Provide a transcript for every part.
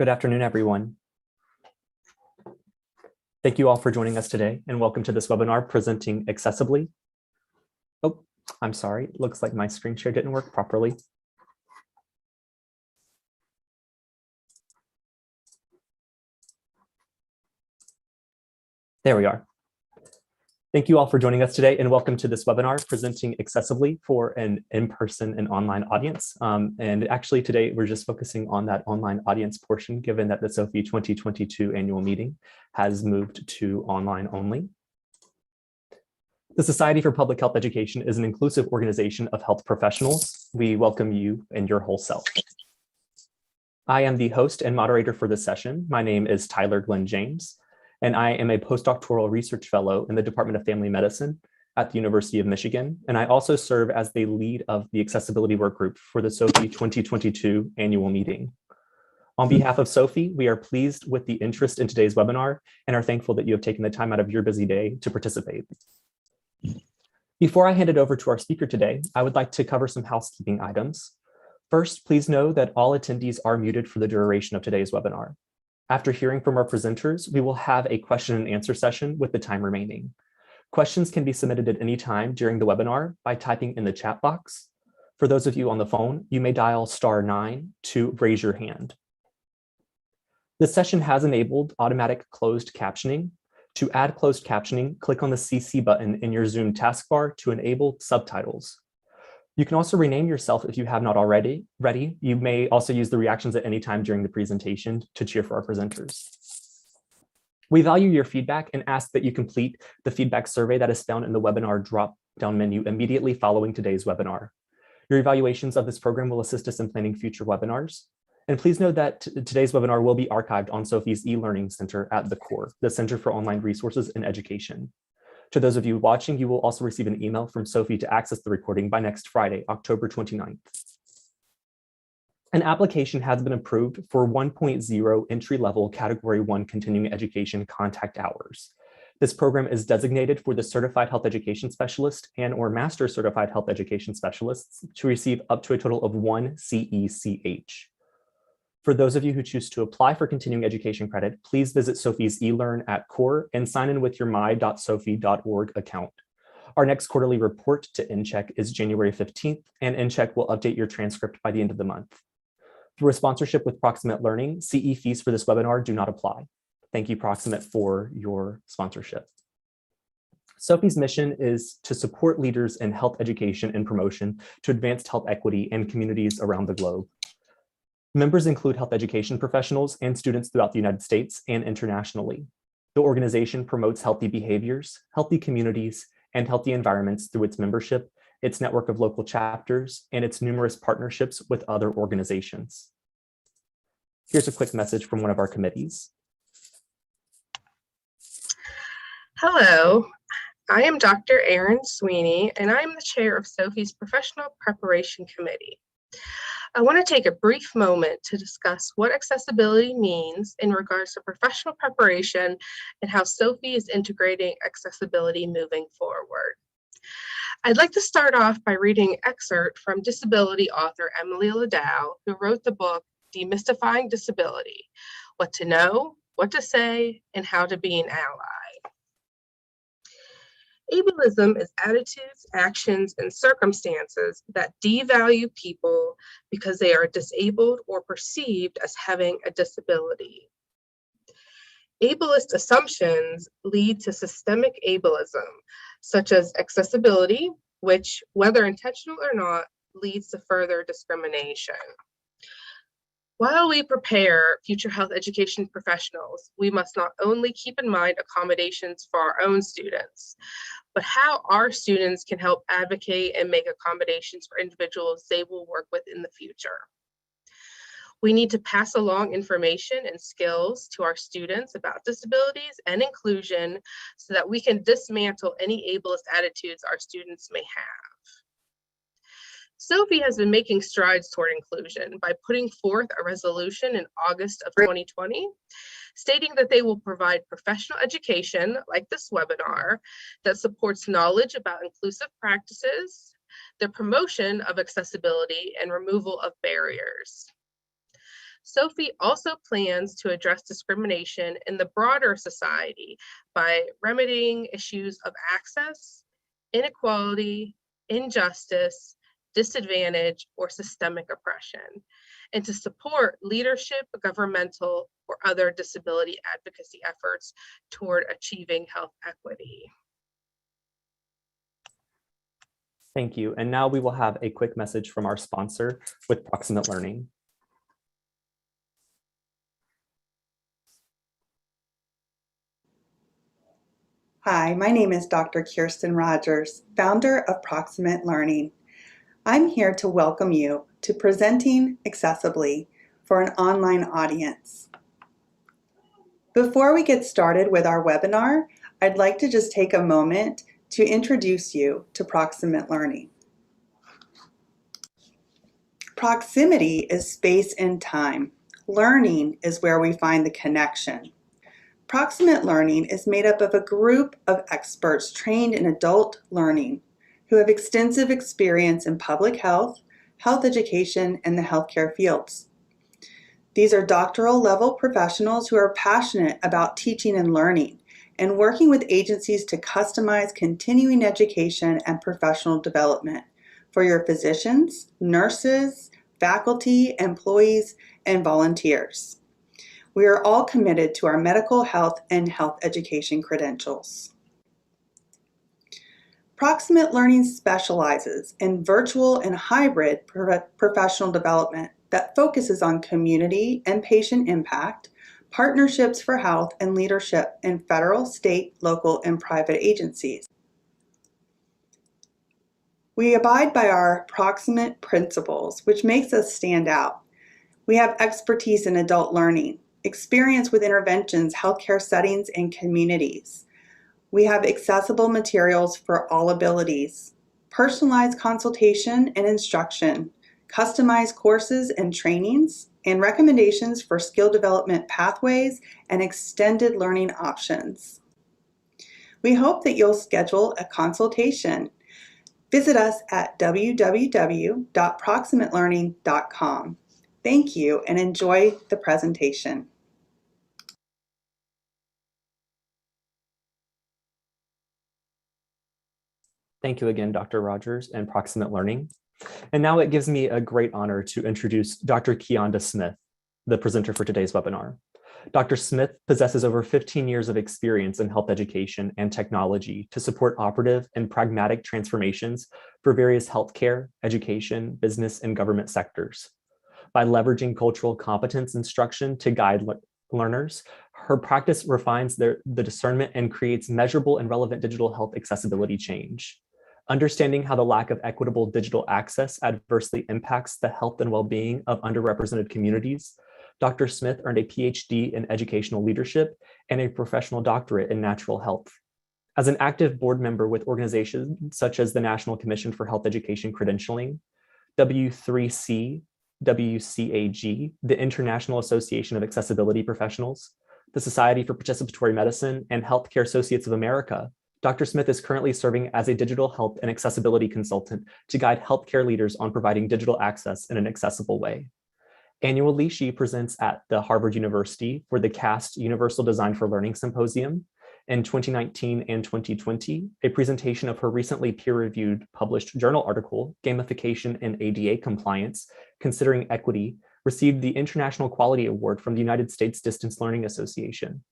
Good afternoon, everyone. Thank you all for joining us today, and welcome to this webinar presenting Accessibly. Oh, I'm sorry. It looks like my screen share didn't work properly. There we are. Thank you all for joining us today, and welcome to this webinar presenting Accessibly for an in-person and online audience. And actually today we're just focusing on that online audience portion, given that the SOPHE 2022 annual meeting has moved to online only. The Society for Public Health Education is an inclusive organization of health professionals. We welcome you and your whole self. I am the host and moderator for this session. My name is Tyler Glenn James, and I am a postdoctoral research fellow in the Department of Family Medicine at the University of Michigan. And I also serve as the lead of the accessibility work group for the SOPHE 2022 annual meeting. On behalf of SOPHE, we are pleased with the interest in today's webinar and are thankful that you have taken the time out of your busy day to participate. Before I hand it over to our speaker today, I would like to cover some housekeeping items. First, please know that all attendees are muted for the duration of today's webinar. After hearing from our presenters, we will have a question and answer session with the time remaining. Questions can be submitted at any time during the webinar by typing in the chat box. For those of you on the phone, you may dial *9 to raise your hand. This session has enabled automatic closed captioning. To add closed captioning, click on the CC button in your Zoom taskbar to enable subtitles. You can also rename yourself if you have not already. You may also use the reactions at any time during the presentation to cheer for our presenters. We value your feedback and ask that you complete the feedback survey that is found in the webinar drop-down menu immediately following today's webinar. Your evaluations of this program will assist us in planning future webinars. And please note that today's webinar will be archived on SOPHE's e-learning center at the CORE, the Center for Online Resources and Education. To those of you watching, you will also receive an email from SOPHE to access the recording by next Friday, October 29th. An application has been approved for 1.0 entry-level Category 1 continuing education contact hours. This program is designated for the Certified Health Education Specialist and/or Master Certified Health Education Specialists to receive up to a total of 1 CECH. For those of you who choose to apply for continuing education credit, please visit SOPHE's eLearn at CORE and sign in with your my.sophe.org account. Our next quarterly report to NCHEC is January 15th, and NCHEC will update your transcript by the end of the month. Through a sponsorship with Proximatelearning, CE fees for this webinar do not apply. Thank you, Proximate, for your sponsorship. SOPHE's mission is to support leaders in health education and promotion to advance health equity in communities around the globe. Members include health education professionals and students throughout the United States and internationally. The organization promotes healthy behaviors, healthy communities, and healthy environments through its membership, its network of local chapters, and its numerous partnerships with other organizations. Here's a quick message from one of our committees. Hello, I am Dr. Erin Sweeney, and I'm the chair of SOPHE's Professional Preparation Committee. I want to take a brief moment to discuss what accessibility means in regards to professional preparation and how SOPHE is integrating accessibility moving forward. I'd like to start off by reading an excerpt from disability author Emily Ladau, who wrote the book, Demystifying Disability: What to Know, What to Say, and How to Be an Ally. Ableism is attitudes, actions, and circumstances that devalue people because they are disabled or perceived as having a disability. Ableist assumptions lead to systemic ableism, such as accessibility, which, whether intentional or not, leads to further discrimination. While we prepare future health education professionals, we must not only keep in mind accommodations for our own students, but how our students can help advocate and make accommodations for individuals they will work with in the future. We need to pass along information and skills to our students about disabilities and inclusion so that we can dismantle any ableist attitudes our students may have. SOPHE has been making strides toward inclusion by putting forth a resolution in August of 2020, stating that they will provide professional education, like this webinar, that supports knowledge about inclusive practices, the promotion of accessibility, and removal of barriers. Sophie also plans to address discrimination in the broader society by remedying issues of access, inequality, injustice, disadvantage, or systemic oppression, and to support leadership, governmental, or other disability advocacy efforts toward achieving health equity. Thank you. And now we will have a quick message from our sponsor with Proximate Learning. Hi, my name is Dr. Kirsten Rogers, founder of Proximate Learning. I'm here to welcome you to presenting Accessibly for an online audience. Before we get started with our webinar, I'd like to just take a moment to introduce you to Proximate Learning. Proximity is space and time. Learning is where we find the connection. Proximate Learning is made up of a group of experts trained in adult learning who have extensive experience in public health, health education, and the healthcare fields. These are doctoral level professionals who are passionate about teaching and learning and working with agencies to customize continuing education and professional development for your physicians, nurses, faculty, employees, and volunteers. We are all committed to our medical health and health education credentials. Proximate Learning specializes in virtual and hybrid professional development that focuses on community and patient impact, partnerships for health, and leadership in federal, state, local, and private agencies. We abide by our proximate principles, which makes us stand out. We have expertise in adult learning, experience with interventions, healthcare settings, and communities. We have accessible materials for all abilities, personalized consultation and instruction, customized courses and trainings, and recommendations for skill development pathways and extended learning options. We hope that you'll schedule a consultation. Visit us at www.proximatelearning.com. Thank you and enjoy the presentation. Thank you again, Dr. Rogers and Proximate Learning. And now it gives me a great honor to introduce Dr. Kianda Smith, the presenter for today's webinar. Dr. Smith possesses over 15 years of experience in health education and technology to support operative and pragmatic transformations for various healthcare, education, business, and government sectors. By leveraging cultural competence instruction to guide learners, her practice refines the discernment and creates measurable and relevant digital health accessibility change. Understanding how the lack of equitable digital access adversely impacts the health and well-being of underrepresented communities, Dr. Smith earned a PhD in educational leadership and a professional doctorate in natural health. As an active board member with organizations such as the National Commission for Health Education Credentialing, W3C, WCAG, the International Association of Accessibility Professionals, the Society for Participatory Medicine, and Healthcare Associates of America, Dr. Smith is currently serving as a digital health and accessibility consultant to guide healthcare leaders on providing digital access in an accessible way. Annually, she presents at the Harvard University for the CAST Universal Design for Learning Symposium. In 2019 and 2020, a presentation of her recently peer-reviewed published journal article, Gamification and ADA Compliance, Considering Equity, received the International Quality Award from the United States Distance Learning Association.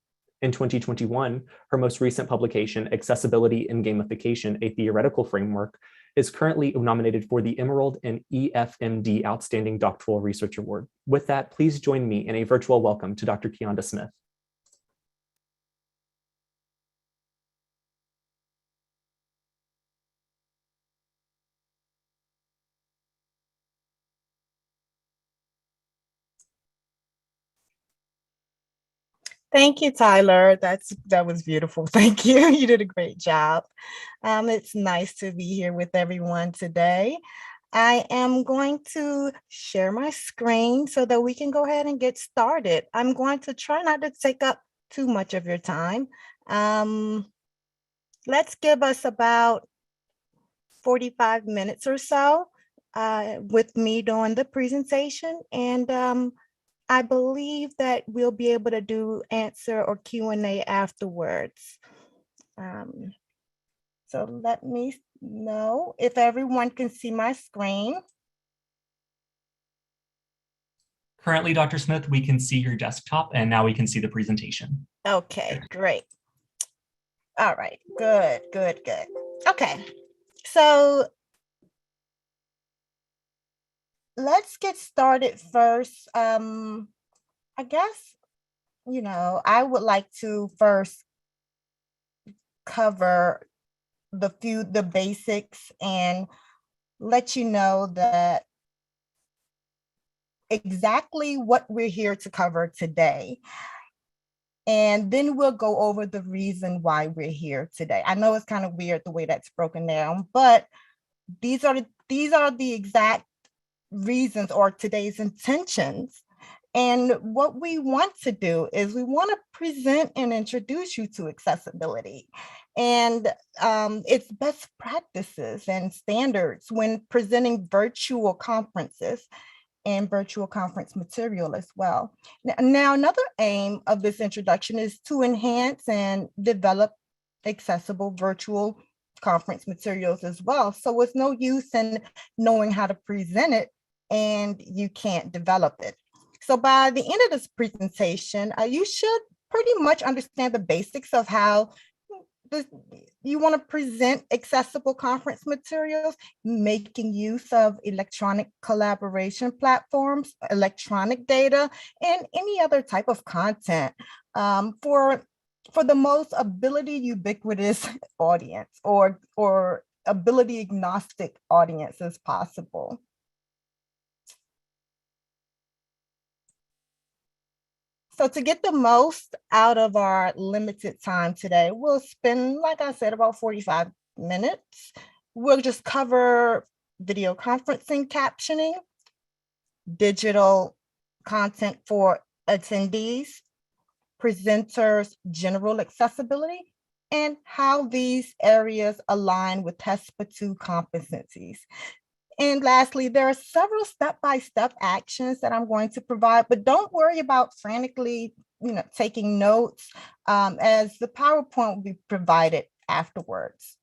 In 2021, her most recent publication, Accessibility and Gamification, a Theoretical Framework, is currently nominated for the Emerald and EFMD Outstanding Doctoral Research Award. With that, please join me in a virtual welcome to Dr. Kianda Smith. Thank you, Tyler. That was beautiful. Thank you. You did a great job. It's nice to be here with everyone today. I am going to share my screen so that we can go ahead and get started. I'm going to try not to take up too much of your time. Let's give us about 45 minutes or so with me doing the presentation, and I believe that we'll be able to do answer or Q&A afterwards. So let me know if everyone can see my screen. Currently, Dr. Smith, we can see your desktop, and now we can see the presentation. Okay, great. All right, good. Okay, so let's get started first. I guess, I would like to first cover the basics and let you know that exactly what we're here to cover today. And then we'll go over the reason why we're here today. I know it's kind of weird the way that's broken down, but these are the exact reasons or today's intentions. And what we want to do is we want to present and introduce you to accessibility and its best practices and standards when presenting virtual conferences and virtual conference material as well. Now, another aim of this introduction is to enhance and develop accessible virtual conference materials as well. So it's no use in knowing how to present it and you can't develop it. So by the end of this presentation, you should pretty much understand the basics of how you want to present accessible conference materials, making use of electronic collaboration platforms, electronic data, and any other type of content for the most ability ubiquitous audience or ability agnostic audience as possible. So to get the most out of our limited time today, we'll spend, like I said, about 45 minutes. We'll just cover video conferencing captioning, digital content for attendees, presenters, general accessibility, and how these areas align with TESPA 2 competencies. And lastly, there are several step-by-step actions that I'm going to provide, but don't worry about frantically, taking notes as the PowerPoint will be provided afterwards.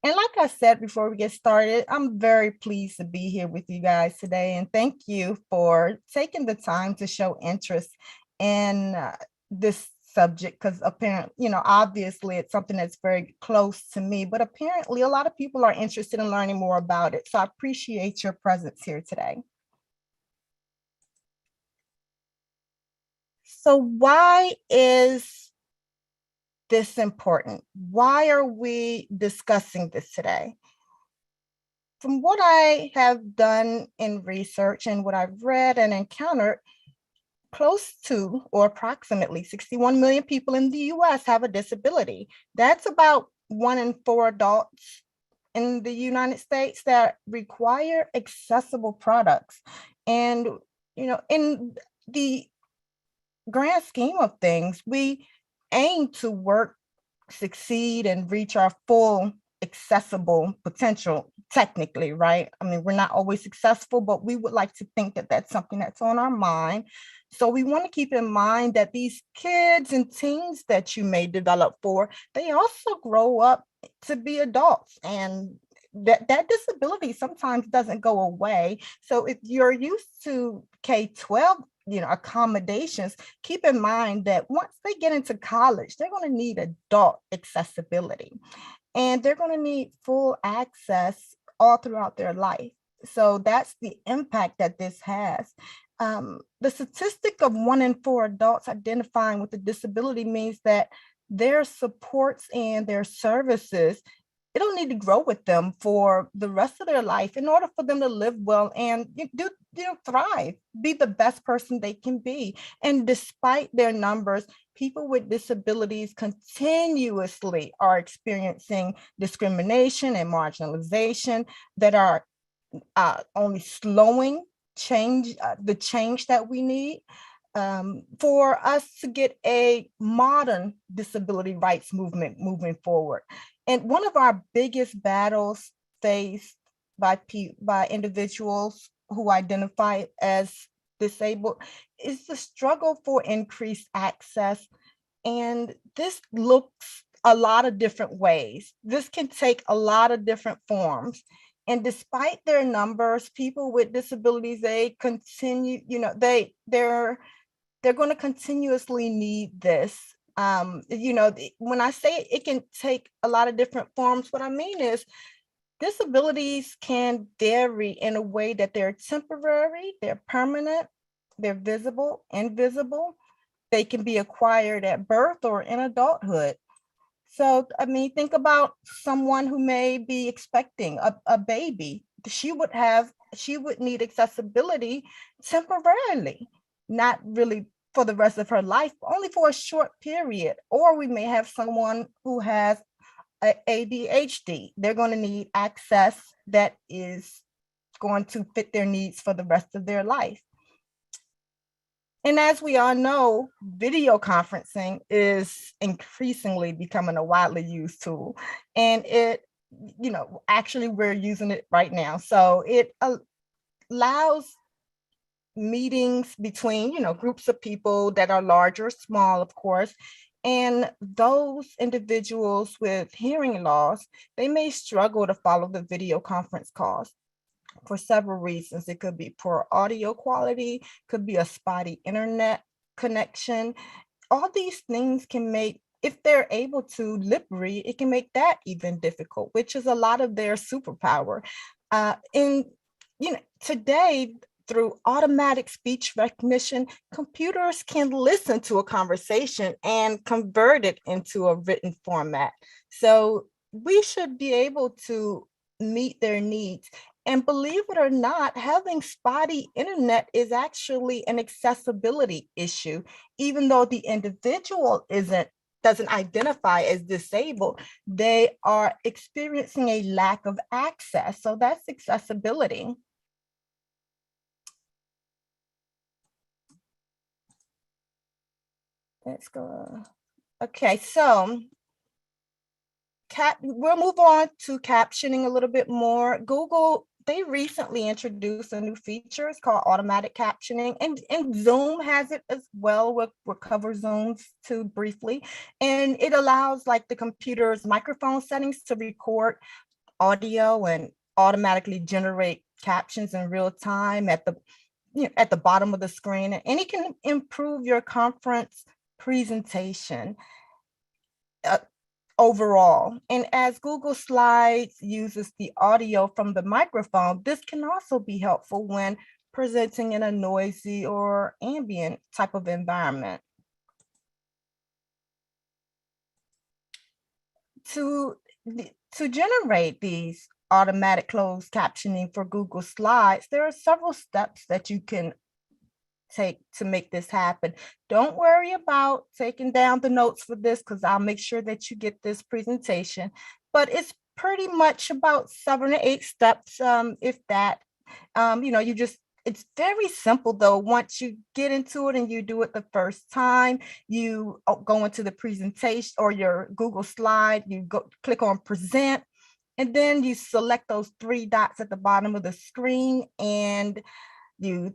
And like I said before we get started, I'm very pleased to be here with you guys today. And thank you for taking the time to show interest in this subject, because apparently, obviously it's something that's very close to me, but apparently a lot of people are interested in learning more about it. So I appreciate your presence here today. So why is this important? Why are we discussing this today? From what I have done in research and what I've read and encountered, close to or approximately 61 million people in the US have a disability. That's about 1 in 4 adults in the United States that require accessible products. And, in the grand scheme of things, we aim to work, succeed, and reach our full accessible potential technically, right? I mean, we're not always successful, but we would like to think that that's something that's on our mind. So we want to keep in mind that these kids and teens that you may develop for, they also grow up to be adults, and that disability sometimes doesn't go away. So if you're used to K-12, accommodations, keep in mind that once they get into college, they're going to need adult accessibility, and they're going to need full access all throughout their life. So that's the impact that this has. The statistic of 1 in 4 adults identifying with a disability means that their supports and their services, it'll need to grow with them for the rest of their life in order for them to live well and thrive, be the best person they can be. And despite their numbers, people with disabilities continuously are experiencing discrimination and marginalization that are only slowing the change that we need for us to get a modern disability rights movement moving forward. And one of our biggest battles faced by individuals who identify as disabled is the struggle for increased access. And this looks a lot of different ways. This can take a lot of different forms. And despite their numbers, people with disabilities, they continue, they're going to continuously need this. When I say it can take a lot of different forms, what I mean is disabilities can vary in a way that they're temporary, they're permanent, they're visible, invisible. They can be acquired at birth or in adulthood. So, I mean, think about someone who may be expecting a baby. She would need accessibility temporarily, not really for the rest of her life, only for a short period. Or we may have someone who has ADHD. They're going to need access that is going to fit their needs for the rest of their life. And as we all know, video conferencing is increasingly becoming a widely used tool. And actually we're using it right now. So it allows meetings between, groups of people that are large or small, of course. And those individuals with hearing loss, they may struggle to follow the video conference calls for several reasons. It could be poor audio quality, could be a spotty internet connection. All these things can make, if they're able to lip read, it can make that even difficult, which is a lot of their superpower. Today, through automatic speech recognition, computers can listen to a conversation and convert it into a written format. So we should be able to meet their needs. And believe it or not, having spotty internet is actually an accessibility issue. Even though the individual doesn't identify as disabled, they are experiencing a lack of access. So that's accessibility. Let's go. Okay, so we'll move on to captioning a little bit more. Google, they recently introduced a new feature. It's called automatic captioning, and Zoom has it as well. We'll cover Zooms too briefly. And it allows like the computer's microphone settings to record audio and automatically generate captions in real time at the bottom of the screen. And it can improve your conference presentation overall. And as Google Slides uses the audio from the microphone, this can also be helpful when presenting in a noisy or ambient type of environment. To generate these automatic closed captioning for Google Slides, there are several steps that you can take to make this happen. Don't worry about taking down the notes for this, because I'll make sure that you get this presentation, but it's pretty much about 7 or 8 steps, if that. It's very simple though. Once you get into it and you do it the first time, you go into the presentation or your Google slide, you click on present, and then you select those 3 dots at the bottom of the screen, and you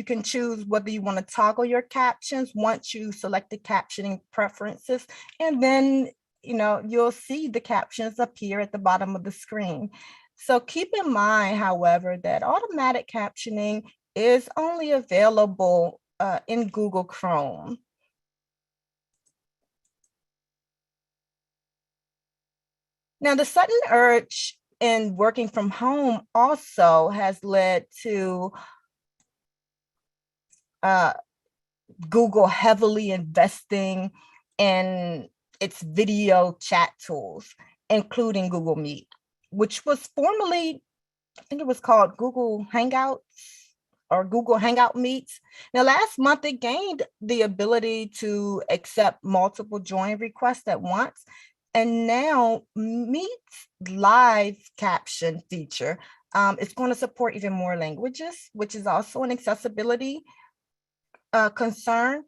can choose whether you want to toggle your captions once you select the captioning preferences, and then you'll see the captions appear at the bottom of the screen. So keep in mind, however, that automatic captioning is only available in Google Chrome. Now, the sudden urge in working from home also has led to Google heavily investing in its video chat tools, including Google Meet, which was formerly, I think it was called Google Hangouts or Google Hangout Meets. Now, last month, it gained the ability to accept multiple join requests at once. And now Meet's live caption feature is going to support even more languages, which is also an accessibility concern.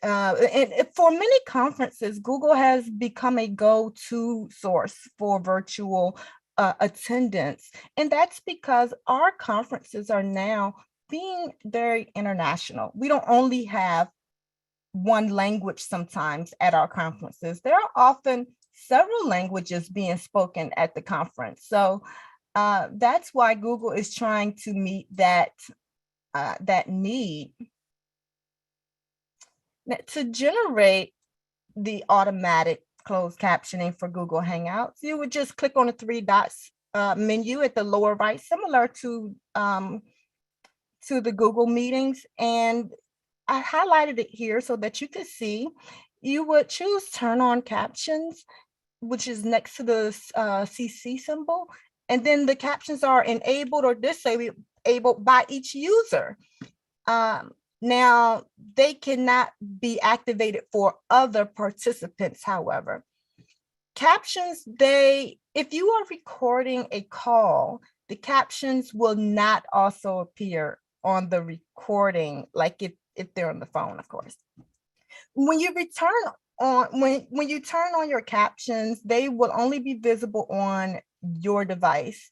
And for many conferences, Google has become a go-to source for virtual attendance. And that's because our conferences are now being very international. We don't only have one language sometimes at our conferences. There are often several languages being spoken at the conference. So that's why Google is trying to meet that need. Now, to generate the automatic closed captioning for Google Hangouts, you would just click on the three dots menu at the lower right, similar to the Google meetings. And I highlighted it here so that you could see. You would choose turn on captions, which is next to the CC symbol. And then the captions are enabled or disabled by each user. Now, they cannot be activated for other participants, however. Captions, if you are recording a call, the captions will not also appear on the recording, like if they're on the phone, of course. When you when you turn on your captions, they will only be visible on your device.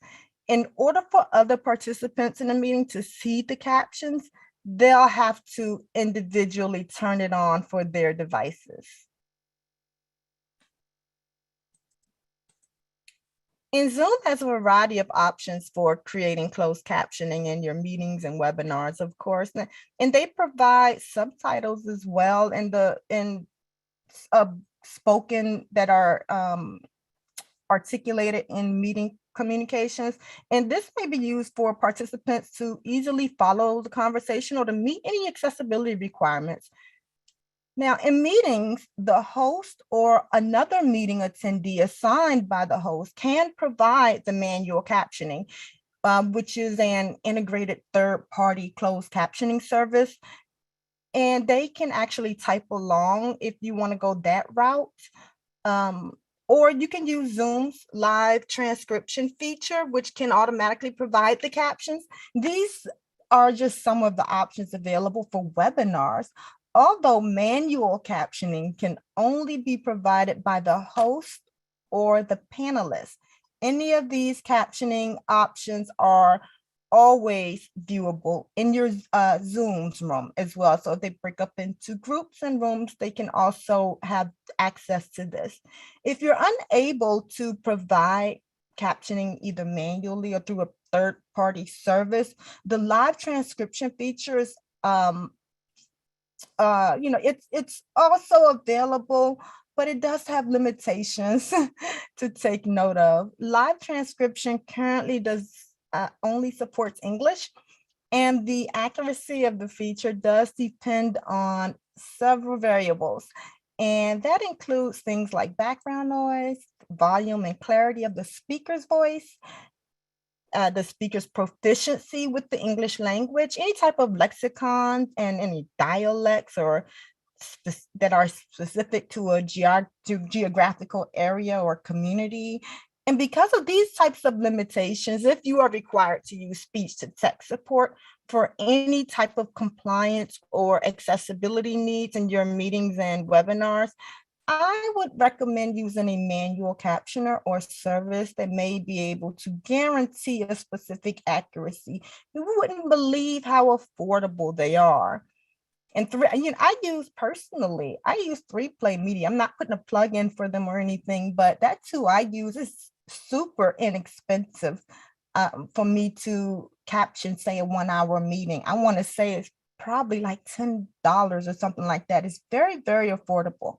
In order for other participants in the meeting to see the captions, they'll have to individually turn it on for their devices. And Zoom has a variety of options for creating closed captioning in your meetings and webinars, of course, and they provide subtitles as well in spoken that are articulated in meeting communications. And this may be used for participants to easily follow the conversation or to meet any accessibility requirements. Now, in meetings, the host or another meeting attendee assigned by the host can provide the manual captioning, which is an integrated third-party closed captioning service. And they can actually type along if you want to go that route. Or you can use Zoom's live transcription feature, which can automatically provide the captions. These are just some of the options available for webinars. Although manual captioning can only be provided by the host or the panelist, any of these captioning options are always viewable in your Zoom's room as well. So if they break up into groups and rooms, they can also have access to this. If you're unable to provide captioning either manually or through a third-party service, the live transcription features it's also available, but it does have limitations to take note of. Live transcription currently only supports English, and the accuracy of the feature does depend on several variables. And that includes things like background noise, volume and clarity of the speaker's voice, the speaker's proficiency with the English language, any type of lexicon and any dialects or that are specific to a geographical area or community. And because of these types of limitations, if you are required to use speech to text support for any type of compliance or accessibility needs in your meetings and webinars, I would recommend using a manual captioner or service that may be able to guarantee a specific accuracy. You wouldn't believe how affordable they are. And I use 3Play Media. I'm not putting a plug in for them or anything, but that's who I use. It's super inexpensive for me to caption, say, a 1-hour meeting. I want to say it's probably like $10 or something like that. It's very, very affordable.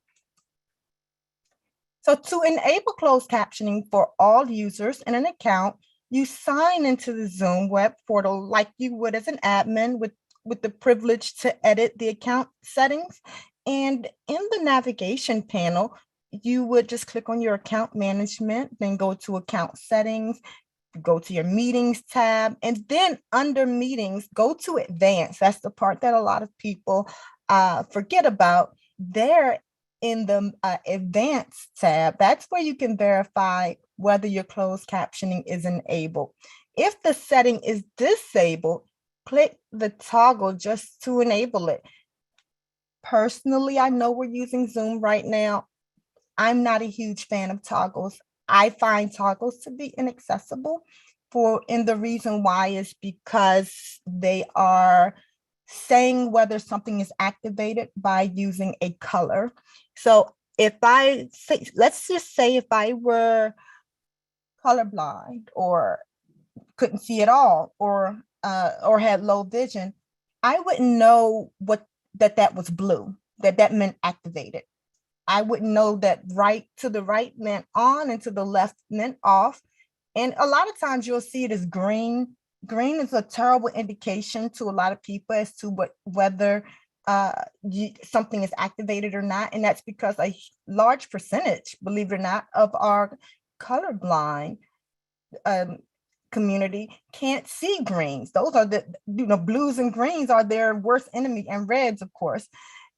So to enable closed captioning for all users in an account, you sign into the Zoom web portal like you would as an admin with the privilege to edit the account settings. And in the navigation panel, you would just click on your account management, then go to account settings, go to your meetings tab, and then under meetings, go to advanced. That's the part that a lot of people forget about. There in the advanced tab, that's where you can verify whether your closed captioning is enabled. If the setting is disabled, click the toggle just to enable it. Personally, I know we're using Zoom right now. I'm not a huge fan of toggles. I find toggles to be inaccessible. and the reason why is because they are saying whether something is activated by using a color. So if I say, let's just say if I were colorblind or couldn't see at all, or had low vision, I wouldn't know that was blue, that meant activated. I wouldn't know that right to the right meant on and to the left meant off. And a lot of times you'll see it as green. Green is a terrible indication to a lot of people as to whether something is activated or not. And that's because a large percentage, believe it or not, of our colorblind community can't see greens. Those are the, blues and greens are their worst enemy, and reds, of course.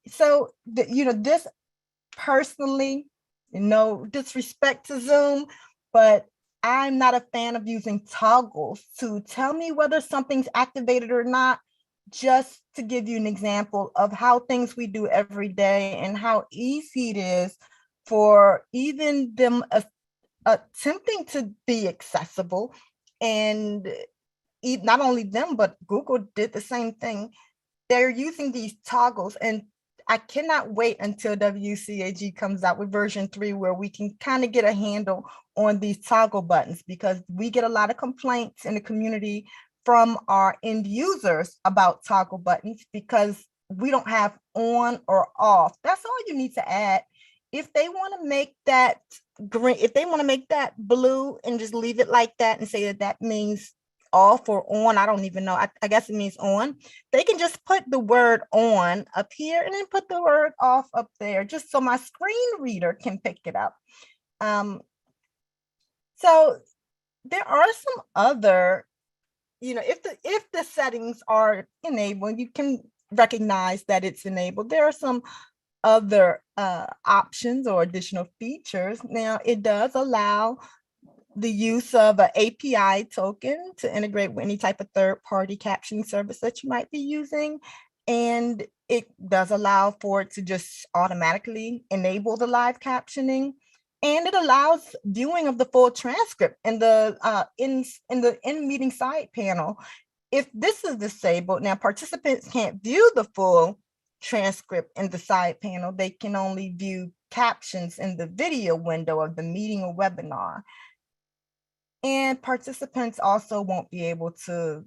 So, this personally, no disrespect to Zoom, but I'm not a fan of using toggles to tell me whether something's activated or not, just to give you an example of how things we do every day and how easy it is for even them attempting to be accessible. And not only them, but Google did the same thing. They're using these toggles, and I cannot wait until WCAG comes out with version 3, where we can kind of get a handle on these toggle buttons, because we get a lot of complaints in the community from our end users about toggle buttons because we don't have on or off. That's all you need to add. If they want to make that green, if they want to make that blue and just leave it like that and say that means off or on, I don't even know. I guess it means on. They can just put the word on up here and then put the word off up there, just so my screen reader can pick it up. So there are some other, if the settings are enabled, you can recognize that it's enabled. There are some other options or additional features. Now, it does allow the use of an API token to integrate with any type of third-party captioning service that you might be using. And it does allow for it to just automatically enable the live captioning. And it allows viewing of the full transcript in the in-meeting side panel. If this is disabled, now participants can't view the full transcript in the side panel. They can only view captions in the video window of the meeting or webinar. And participants also won't be able to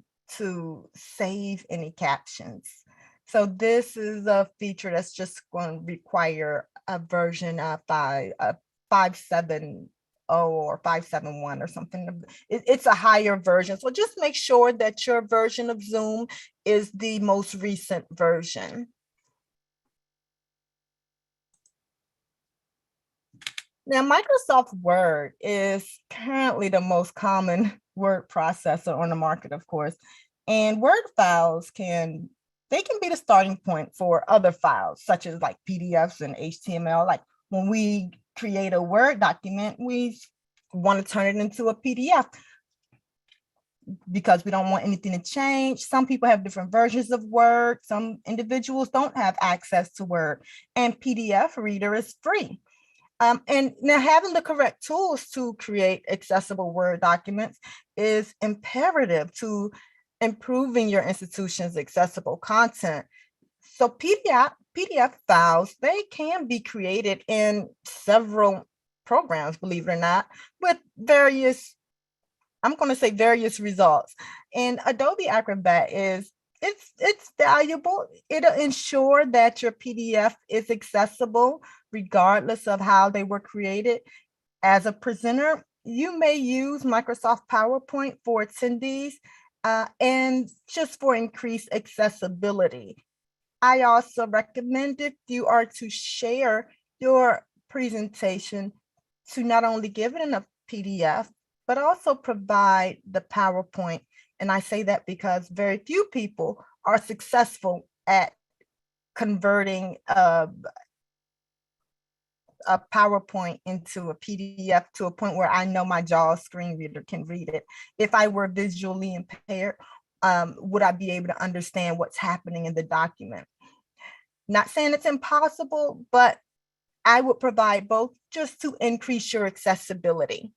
save any captions. So this is a feature that's just going to require a version of 5.7.0 or 5.7.1 or something. It's a higher version. So just make sure that your version of Zoom is the most recent version. Now, Microsoft Word is currently the most common word processor on the market, of course, and Word files can be the starting point for other files, such as like PDFs and HTML. Like when we create a Word document, we want to turn it into a PDF because we don't want anything to change. Some people have different versions of Word. Some individuals don't have access to Word, and PDF Reader is free. And now having the correct tools to create accessible Word documents is imperative to improving your institution's accessible content. So PDF files, they can be created in several programs, believe it or not, with various results. And Adobe Acrobat it's valuable. It'll ensure that your PDF is accessible regardless of how they were created. As a presenter, you may use Microsoft PowerPoint for attendees and just for increased accessibility. I also recommend, if you are to share your presentation, to not only give it in a PDF, but also provide the PowerPoint. And I say that because very few people are successful at converting a PowerPoint into a PDF to a point where I know my JAWS screen reader can read it. If I were visually impaired, would I be able to understand what's happening in the document? Not saying it's impossible, but I would provide both just to increase your accessibility.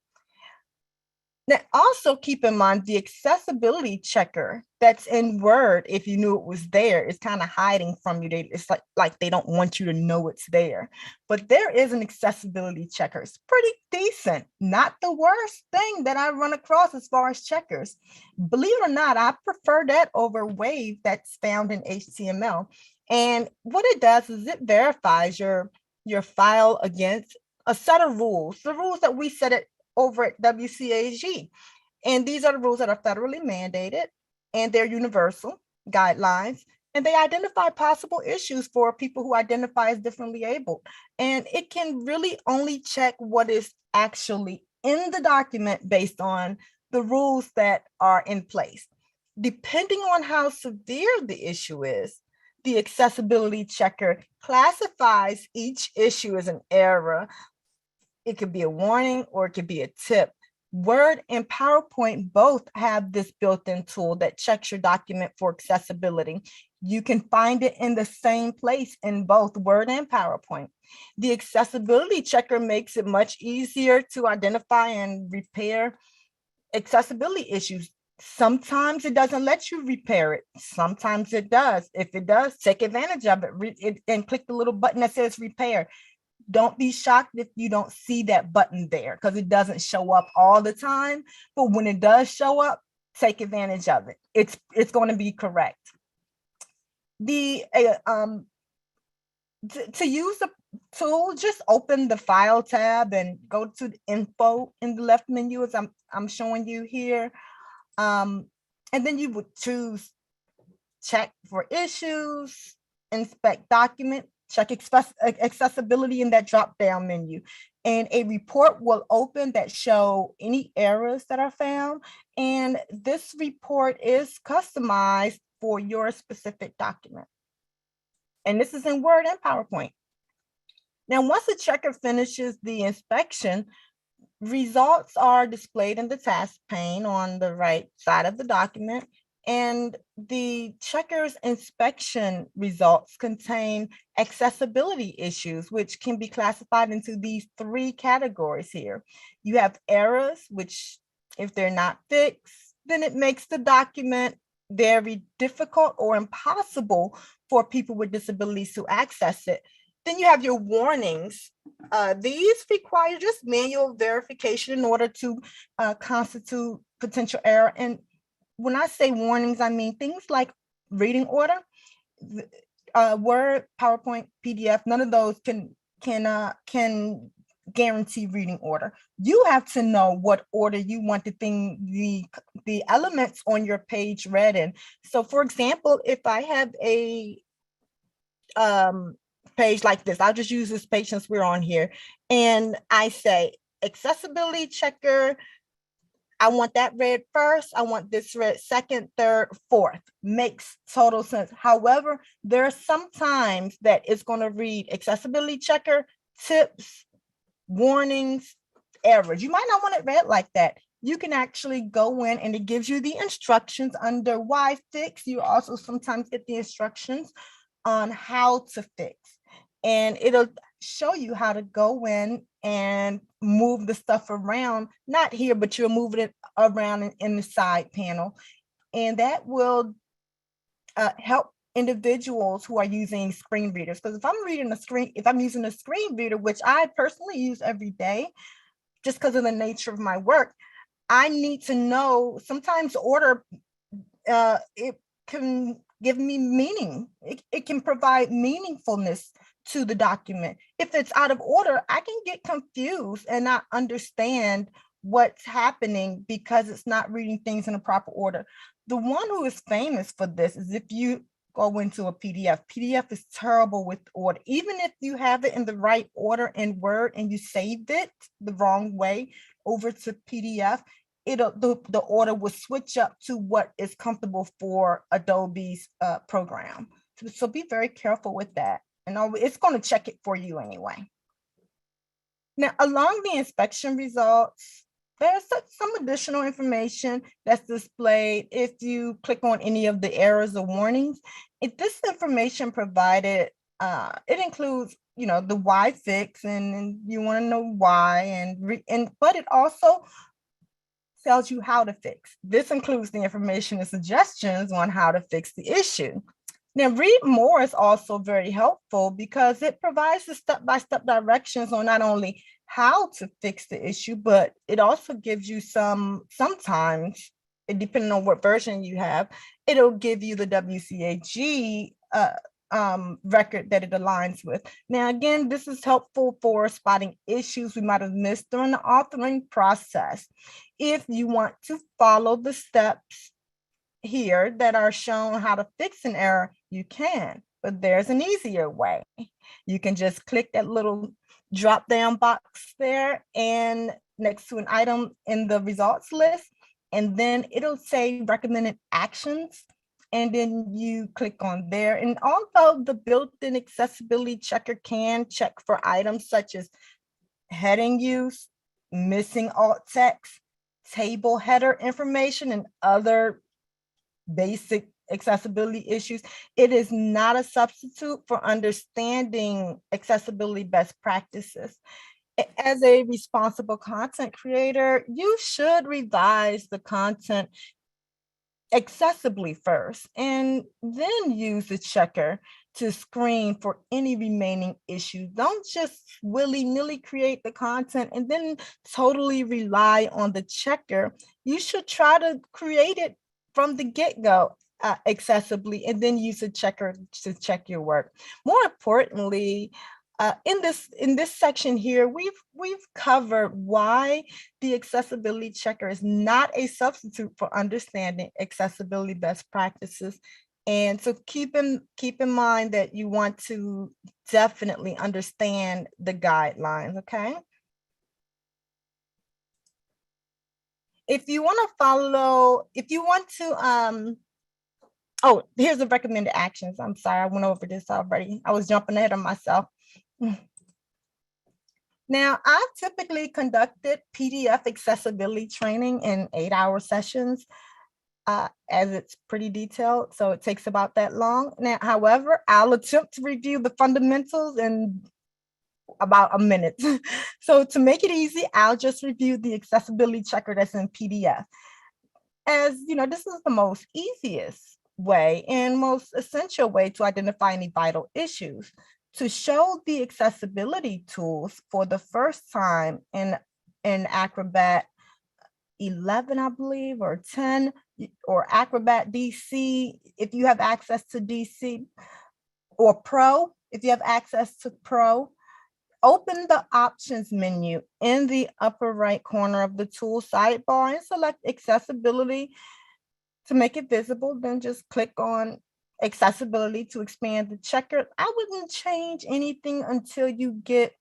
Now, also keep in mind the accessibility checker that's in Word, if you knew it was there, is kind of hiding from you. It's like they don't want you to know it's there. But there is an accessibility checker. It's pretty decent. Not the worst thing that I run across as far as checkers. Believe it or not, I prefer that over Wave that's found in HTML. And what it does is it verifies your file against a set of rules, the rules that we set it over at WCAG. And these are the rules that are federally mandated, and they're universal guidelines, and they identify possible issues for people who identify as differently abled. And it can really only check what is actually in the document based on the rules that are in place. Depending on how severe the issue is, the accessibility checker classifies each issue as an error. It could be a warning or it could be a tip. Word and PowerPoint both have this built-in tool that checks your document for accessibility. You can find it in the same place in both Word and PowerPoint. The accessibility checker makes it much easier to identify and repair accessibility issues. Sometimes it doesn't let you repair it. Sometimes it does. If it does, take advantage of it and click the little button that says repair. Don't be shocked if you don't see that button there, because it doesn't show up all the time. But when it does show up, take advantage of it. It's going to be correct. To use the tool, just open the File tab and go to the Info in the left menu, as I'm showing you here. And then you would choose Check for Issues, Inspect Document, check accessibility in that drop-down menu, and a report will open that show any errors that are found. And this report is customized for your specific document. And this is in Word and PowerPoint. Now, once the checker finishes the inspection, results are displayed in the task pane on the right side of the document. And the checker's inspection results contain accessibility issues, which can be classified into these three categories here. You have errors, which if they're not fixed, then it makes the document very difficult or impossible for people with disabilities to access it. Then you have your warnings. These require just manual verification in order to constitute potential error. And when I say warnings, I mean things like reading order, Word, PowerPoint, PDF. None of those can guarantee reading order. You have to know what order you want the elements on your page read in. So, for example, if I have a page like this, I'll just use this page since we're on here, and I say accessibility checker, I want that read first, I want this read second, third, fourth. Makes total sense. However, there are some times that it's going to read accessibility checker, tips, warnings, errors. You might not want it read like that. You can actually go in and it gives you the instructions under why fix. You also sometimes get the instructions on how to fix. And it'll show you how to go in and move the stuff around, not here, but you're moving it around in the side panel. And that will help individuals who are using screen readers. Because if I'm using a screen reader, which I personally use every day, just because of the nature of my work, I need to know sometimes order, it can give me meaning. It can provide meaningfulness to the document. If it's out of order, I can get confused and not understand what's happening because it's not reading things in a proper order. The one who is famous for this is if you go into a PDF. PDF is terrible with order. Even if you have it in the right order in Word and you saved it the wrong way over to PDF, the order will switch up to what is comfortable for Adobe's program. So be very careful with that. And it's going to check it for you anyway. Now, along the inspection results, there's some additional information that's displayed if you click on any of the errors or warnings. If this information provided, it includes, the why fix, and you want to know why, but it also tells you how to fix. This includes the information and suggestions on how to fix the issue. Now, read more is also very helpful because it provides the step-by-step directions on not only how to fix the issue, but it also gives you sometimes, depending on what version you have, it'll give you the WCAG record that it aligns with. Now, again, this is helpful for spotting issues we might have missed during the authoring process. If you want to follow the steps here that are shown how to fix an error, you can, but there's an easier way. You can just click that little drop down box there and next to an item in the results list, and then it'll say recommended actions, and then you click on there. And although the built-in accessibility checker can check for items such as heading use, missing alt text, table header information, and other basic accessibility issues, it is not a substitute for understanding accessibility best practices. As a responsible content creator, you should revise the content accessibly first, and then use the checker to screen for any remaining issues. Don't just willy-nilly create the content and then totally rely on the checker. You should try to create it from the get-go accessibly, and then use a checker to check your work. More importantly, in this section here, we've covered why the accessibility checker is not a substitute for understanding accessibility best practices. And so keep in mind that you want to definitely understand the guidelines, okay? If you want to oh, here's the recommended actions. I'm sorry, I went over this already. I was jumping ahead of myself. Now, I've typically conducted PDF accessibility training in 8-hour sessions, as it's pretty detailed, so it takes about that long. Now, however, I'll attempt to review the fundamentals in about a minute. So to make it easy, I'll just review the accessibility checker that's in PDF. As you know, this is the most easiest way and most essential way to identify any vital issues. To show the accessibility tools for the first time in Acrobat 11, I believe, or 10, or Acrobat DC, if you have access to DC, or Pro, if you have access to Pro, open the options menu in the upper right corner of the tool sidebar and select accessibility to make it visible. Then just click on accessibility to expand the checker. I wouldn't change anything until you get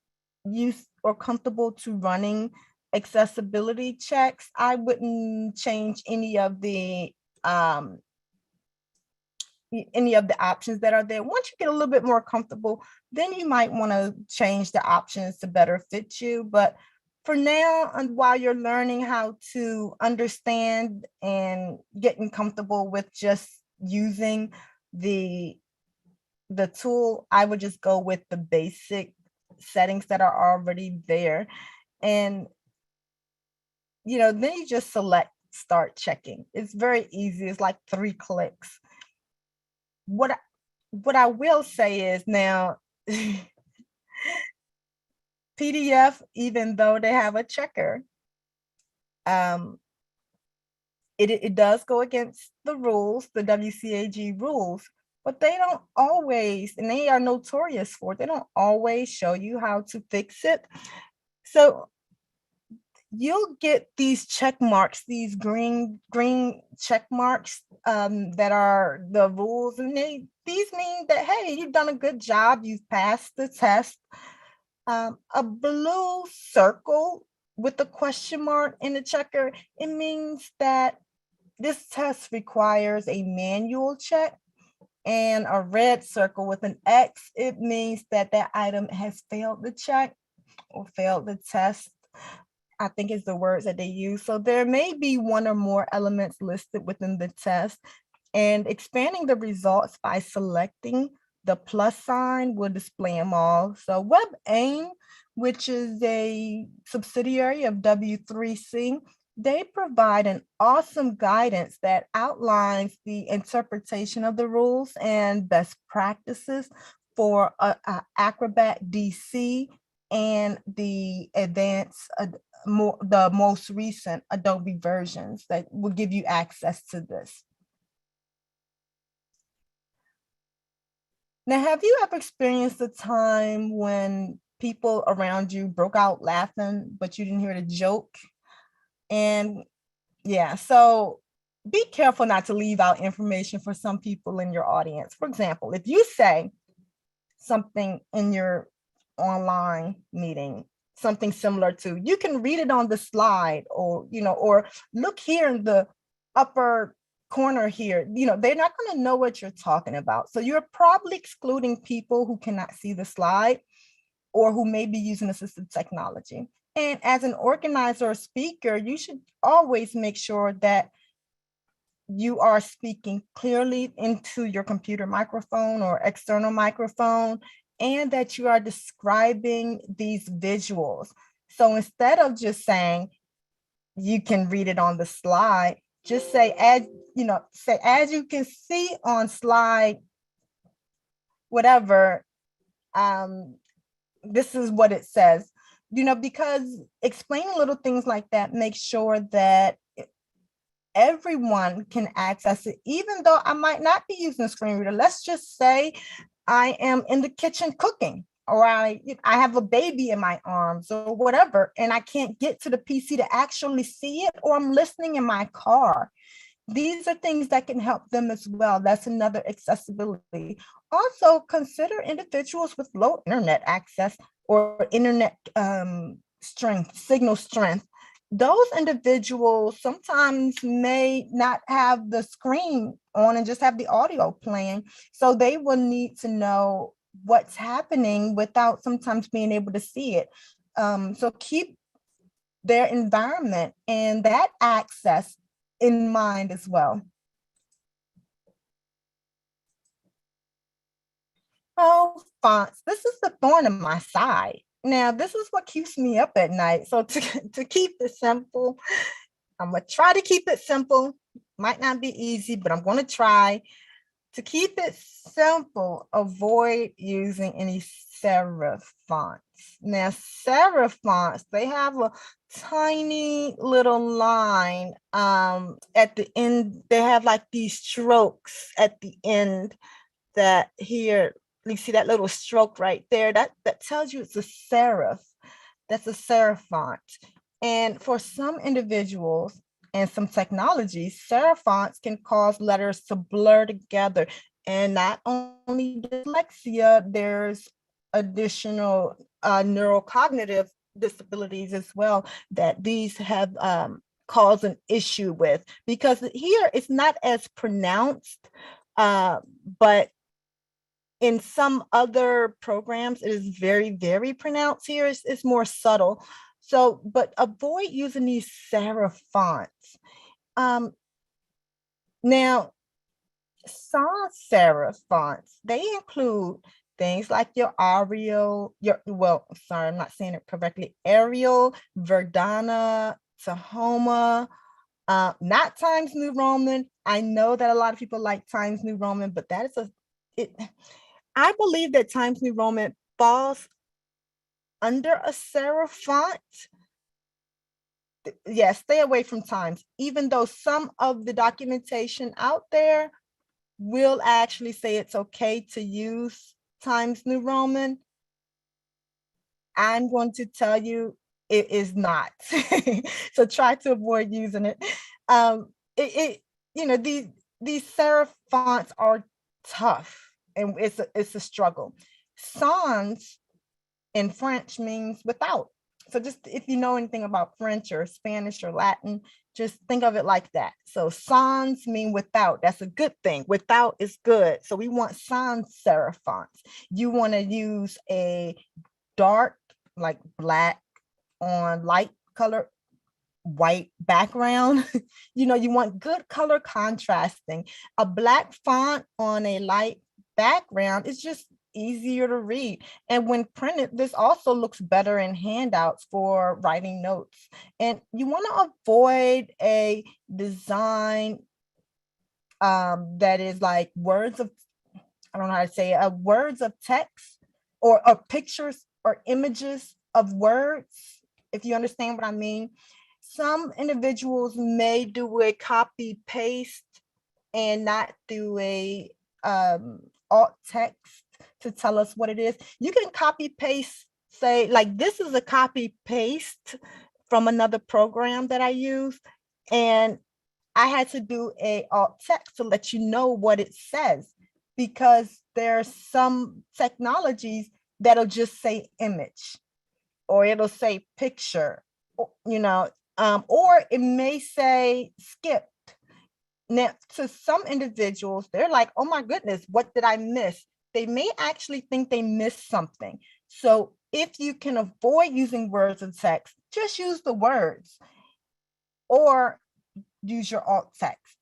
used or comfortable to running accessibility checks. I wouldn't change any of the options that are there. Once you get a little bit more comfortable, then you might want to change the options to better fit you. But for now, and while you're learning how to understand and getting comfortable with just using the tool, I would just go with the basic settings that are already there. And then you just select start checking. It's very easy. It's like 3 clicks. What I will say is now, PDF, even though they have a checker, it does go against the rules, the WCAG rules, but they don't always, and they are notorious for it, they don't always show you how to fix it. So you'll get these check marks, these green check marks that are the rules, and these mean that, hey, you've done a good job, you've passed the test. A blue circle with a question mark in the checker, it means that this test requires a manual check. And a red circle with an X, it means that that item has failed the check or failed the test, I think is the words that they use. So there may be one or more elements listed within the test, and expanding the results by selecting the plus sign will display them all. So WebAIM, which is a subsidiary of W3C, They provide an awesome guidance that outlines the interpretation of the rules and best practices for Acrobat DC and the advanced, the most recent Adobe versions that will give you access to this. Now, have you ever experienced a time when people around you broke out laughing, but you didn't hear the joke? And yeah, so be careful not to leave out information for some people in your audience. For example, if you say something in your online meeting, something similar to, you can read it on the slide, or, or look here in the upper corner here, they're not going to know what you're talking about. So you're probably excluding people who cannot see the slide or who may be using assistive technology. And as an organizer or speaker, you should always make sure that you are speaking clearly into your computer microphone or external microphone, and that you are describing these visuals. So instead of just saying, you can read it on the slide, just say, as you can see on slide, whatever, this is what it says, because explaining little things like that makes sure that everyone can access it, even though I might not be using a screen reader. Let's just say I am in the kitchen cooking, or I have a baby in my arms or whatever, and I can't get to the PC to actually see it, or I'm listening in my car. These are things that can help them as well. That's another accessibility. Also, consider individuals with low internet access or internet signal strength. Those individuals sometimes may not have the screen on and just have the audio playing. So they will need to know what's happening without sometimes being able to see it. So keep their environment and that access in mind as well. Oh, fonts. This is the thorn in my side. Now, this is what keeps me up at night. So to keep it simple, I'm going to try to keep it simple. Might not be easy, but I'm going to try. To keep it simple, avoid using any serif fonts. Now, serif fonts, they have a tiny little line at the end. They have like these strokes at the end that here, you see that little stroke right there, that tells you it's a serif. That's a serif font. And for some individuals and some technologies, serif fonts can cause letters to blur together. And not only dyslexia, there's additional neurocognitive disabilities as well that these have caused an issue with, because here it's not as pronounced, but in some other programs, it is very, very pronounced. Here it's more subtle. So, but avoid using these serif fonts. Now, sans serif fonts, they include things like your Arial, I'm not saying it correctly, Arial, Verdana, Tahoma, not Times New Roman. I know that a lot of people like Times New Roman, but that is I believe that Times New Roman falls under a serif font. Yes, stay away from Times, even though some of the documentation out there will actually say it's okay to use Times New Roman. I'm going to tell you it is not. So try to avoid using it. These serif fonts are tough, and it's a struggle. Sans in French means without. So just if you know anything about French or Spanish or Latin, just think of it like that. So sans mean without. That's a good thing. Without is good. So we want sans serif fonts. You want to use a dark, like black on light color white background. You want good color contrasting. A black font on a light background is just easier to read. And when printed, this also looks better in handouts for writing notes. And you want to avoid a design that is like words of, I don't know how to say it, words of text or pictures or images of words, if you understand what I mean. Some individuals may do a copy paste and not do a alt text to tell us what it is. You can copy paste, say like this is a copy paste from another program that I use, and I had to do a alt text to let you know what it says, because there's some technologies that'll just say image, or it'll say picture, you know, or it may say skip. Now, to some individuals, they're like, oh my goodness, what did I miss? They may actually think they missed something. So if you can avoid using words of text, just use the words or use your alt text.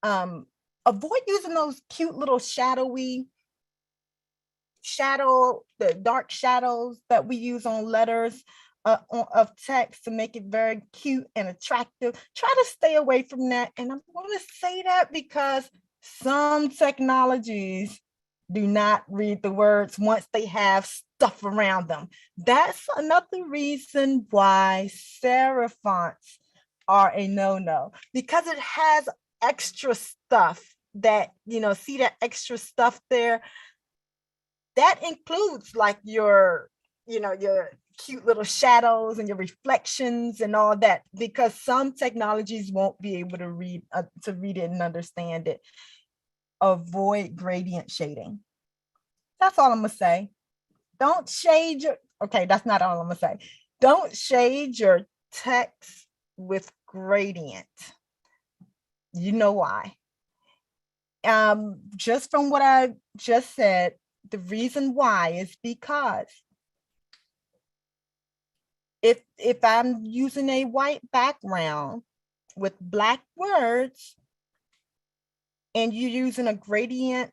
Avoid using those cute little the dark shadows that we use on letters of text to make it very cute and attractive. Try to stay away from that. And I'm going to say that because some technologies do not read the words once they have stuff around them. That's another reason why serif fonts are a no-no, because it has extra stuff that, you know, see that extra stuff there? That includes like your, you know, your cute little shadows and your reflections and all that, because some technologies won't be able to read it and understand it. Avoid gradient shading. That's all I'm gonna say. Don't shade your, okay, that's not all I'm gonna say. Don't shade your text with gradient. You know why? Just from what I just said, the reason why is because if I'm using a white background with black words and you're using a gradient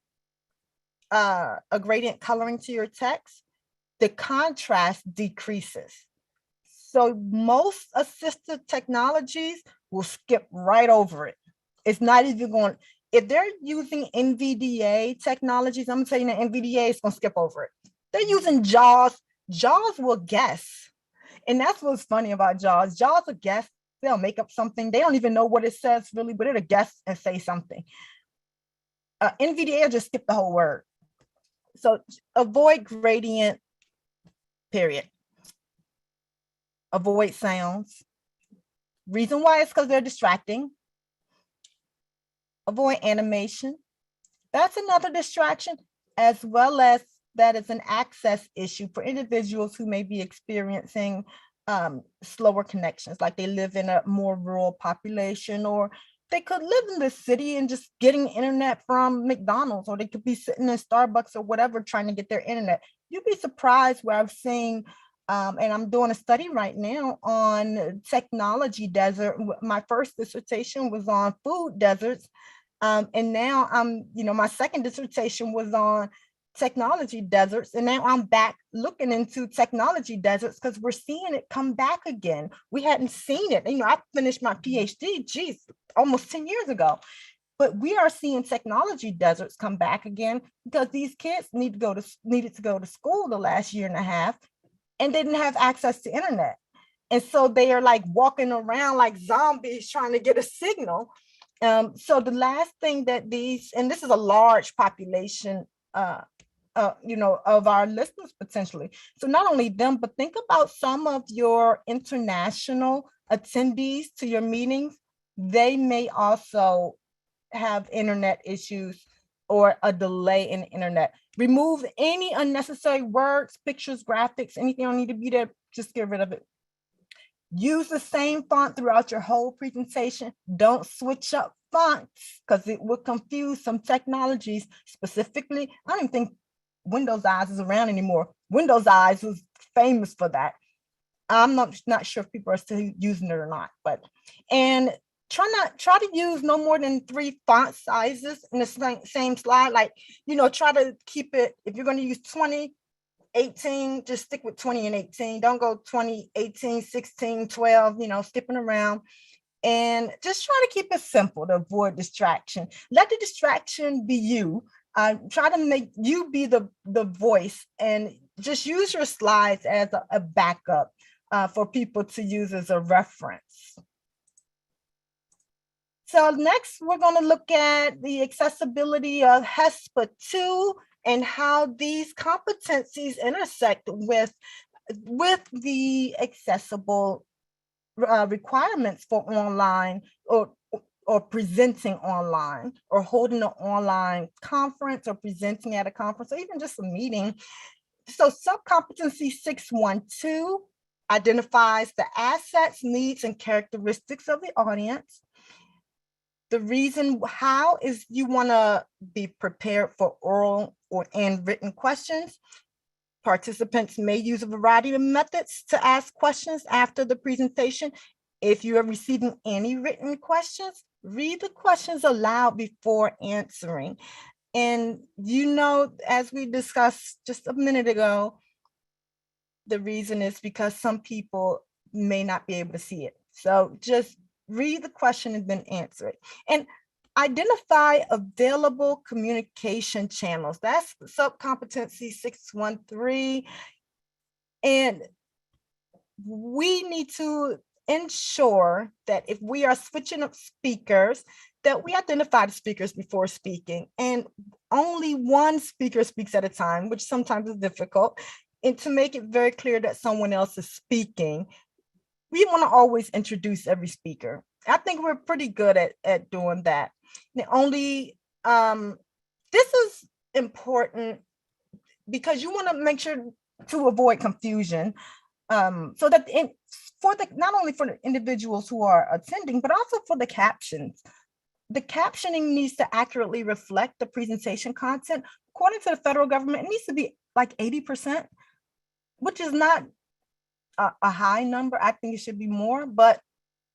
coloring to your text, the contrast decreases. So most assistive technologies will skip right over it. It's not even going, if they're using NVDA technologies, I'm saying that NVDA is going to skip over it. They're using JAWS. JAWS will guess. And that's what's funny about JAWS. JAWS will guess. They'll make up something. They don't even know what it says really, but it'll guess and say something. NVDA will just skip the whole word. So avoid gradient, period. Avoid sounds. Reason why is because they're distracting. Avoid animation. That's another distraction, as well as that is an access issue for individuals who may be experiencing slower connections, like they live in a more rural population, or they could live in the city and just getting internet from McDonald's, or they could be sitting in Starbucks or whatever trying to get their internet. You'd be surprised where I've seen, and I'm doing a study right now on technology desert. My first dissertation was on food deserts. And now I'm, you know, my second dissertation was on technology deserts. And now I'm back looking into technology deserts because we're seeing it come back again. We hadn't seen it. You know, I finished my PhD, geez, almost 10 years ago. But we are seeing technology deserts come back again because these kids needed to go to school the last year and a half and didn't have access to internet. And so they are like walking around like zombies trying to get a signal. So the last thing that these, and this is a large population, you know, of our listeners potentially. So not only them, but think about some of your international attendees to your meetings. They may also have internet issues or a delay in the internet. Remove any unnecessary words, pictures, graphics, anything don't need to be there, just get rid of it. Use the same font throughout your whole presentation. Don't switch up fonts because it will confuse some technologies. Specifically, I don't even think Windows Eyes is around anymore. Windows Eyes was famous for that. I'm not sure if people are still using it or not, and try to use no more than 3 font sizes in the same slide. Like, try to keep it, if you're going to use 20, 18, just stick with 20 and 18. Don't go 20, 18, 16, 12, skipping around. And just try to keep it simple to avoid distraction. Let the distraction be you. Try to make you be the voice, and just use your slides as a backup for people to use as a reference. So next, we're going to look at the accessibility of HESPA 2 and how these competencies intersect with the accessible requirements for online or presenting online, or holding an online conference, or presenting at a conference, or even just a meeting. So subcompetency 612 identifies the assets, needs, and characteristics of the audience. The reason how is you want to be prepared for oral and written questions. Participants may use a variety of methods to ask questions after the presentation. If you are receiving any written questions, read the questions aloud before answering. And as we discussed just a minute ago, the reason is because some people may not be able to see it. So just read the question and then answer it. And identify available communication channels. That's subcompetency 613. And we need to ensure that if we are switching up speakers, that we identify the speakers before speaking. And only one speaker speaks at a time, which sometimes is difficult. And to make it very clear that someone else is speaking, we want to always introduce every speaker. I think we're pretty good at doing that. The only, this is important because you want to make sure to avoid confusion, so that not only for the individuals who are attending, but also for the captions. The captioning needs to accurately reflect the presentation content. According to the federal government, it needs to be like 80%, which is not a high number. I think it should be more, but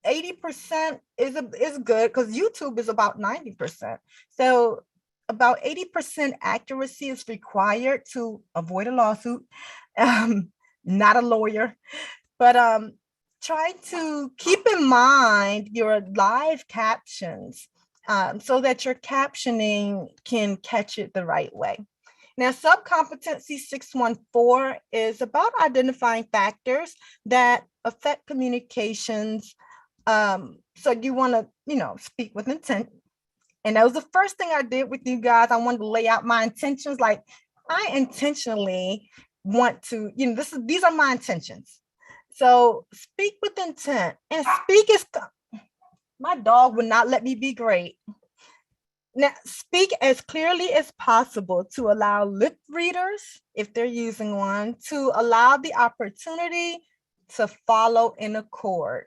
80% is good, because YouTube is about 90%. So about 80% accuracy is required to avoid a lawsuit. Not a lawyer, but try to keep in mind your live captions, so that your captioning can catch it the right way. Now, subcompetency 614 is about identifying factors that affect communications. So you want to, speak with intent. And that was the first thing I did with you guys. I wanted to lay out my intentions. Like, I intentionally want to, these are my intentions. So speak with intent, and my dog would not let me be great. Now, speak as clearly as possible to allow lip readers, if they're using one, to allow the opportunity to follow in accord.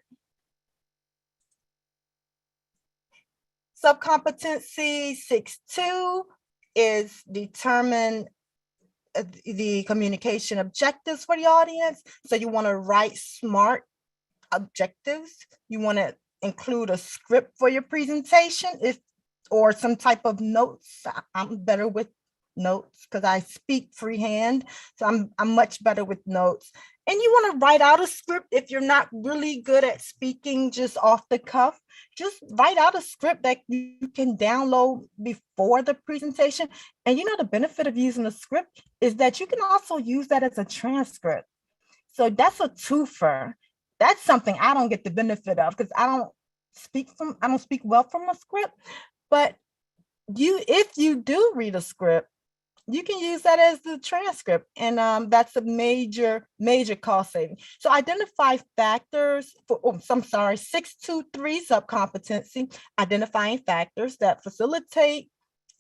Subcompetency 6.2 is determine the communication objectives for the audience. So you want to write SMART objectives. You want to include a script for your presentation, or some type of notes. I'm better with notes because I speak freehand. So I'm much better with notes. And you want to write out a script if you're not really good at speaking just off the cuff. Just write out a script that you can download before the presentation. And the benefit of using a script is that you can also use that as a transcript. So that's a twofer. That's something I don't get the benefit of because I don't speak well from a script. But if you do read a script, you can use that as the transcript, and that's a major cost saving. So identify factors for, 623 subcompetency, identifying factors that facilitate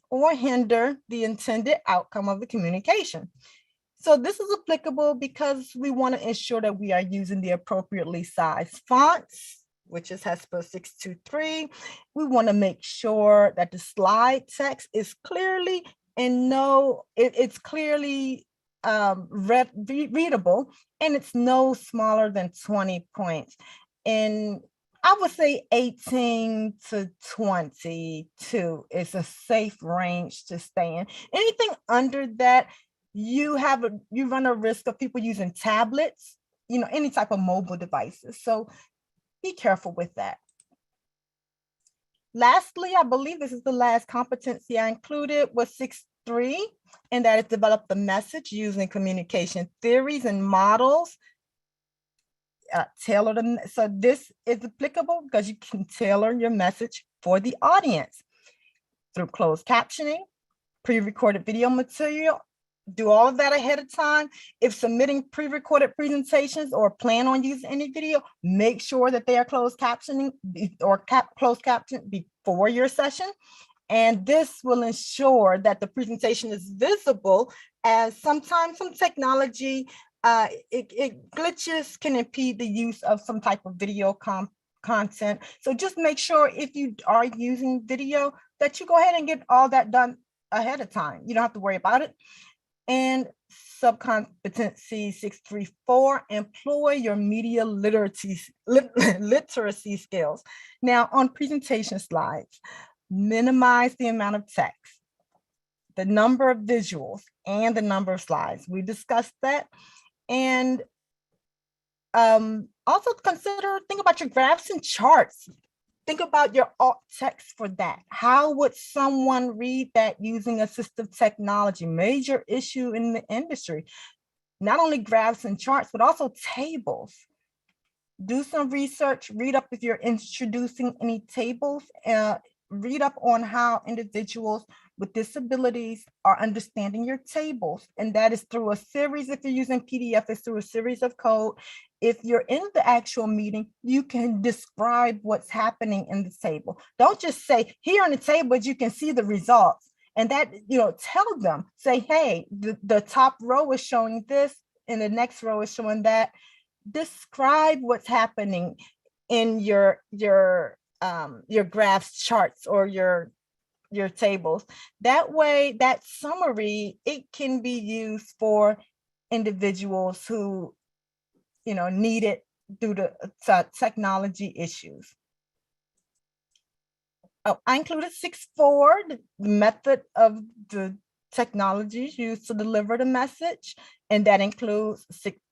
or hinder the intended outcome of the communication. So this is applicable because we want to ensure that we are using the appropriately sized fonts, which is HESPA 623. We want to make sure that the slide text is clearly it's clearly readable, and it's no smaller than 20 points. And I would say 18 to 22 is a safe range to stay in. Anything under that, you run a risk of people using tablets, any type of mobile devices. So be careful with that. Lastly, I believe this is the last competency I included, was 6.3, and that is develop the message using communication theories and models. Tailor them. So this is applicable because you can tailor your message for the audience through closed captioning, pre-recorded video material. Do all of that ahead of time. If submitting pre-recorded presentations or plan on using any video, make sure that they are closed captioning or closed caption before your session. And this will ensure that the presentation is visible, as sometimes some technology, glitches can impede the use of some type of video content. So just make sure if you are using video that you go ahead and get all that done ahead of time. You don't have to worry about it. And subcompetency 6.3.4, employ your media literacy skills. Now on presentation slides, minimize the amount of text, the number of visuals, and the number of slides. We discussed that. And also think about your graphs and charts. Think about your alt text for that. How would someone read that using assistive technology? Major issue in the industry. Not only graphs and charts, but also tables. Do some research, read up if you're introducing any tables, read up on how individuals with disabilities are understanding your tables. And that is through a series. If you're using PDF, it's through a series of code. If you're in the actual meeting, you can describe what's happening in the table. Don't just say, here on the table, you can see the results. And that, tell them, say, hey, the top row is showing this and the next row is showing that. Describe what's happening in your graphs, charts, or your tables. That way, that summary, it can be used for individuals who need it due to technology issues. Oh, I included 6.4, the method of the technologies used to deliver the message, and that includes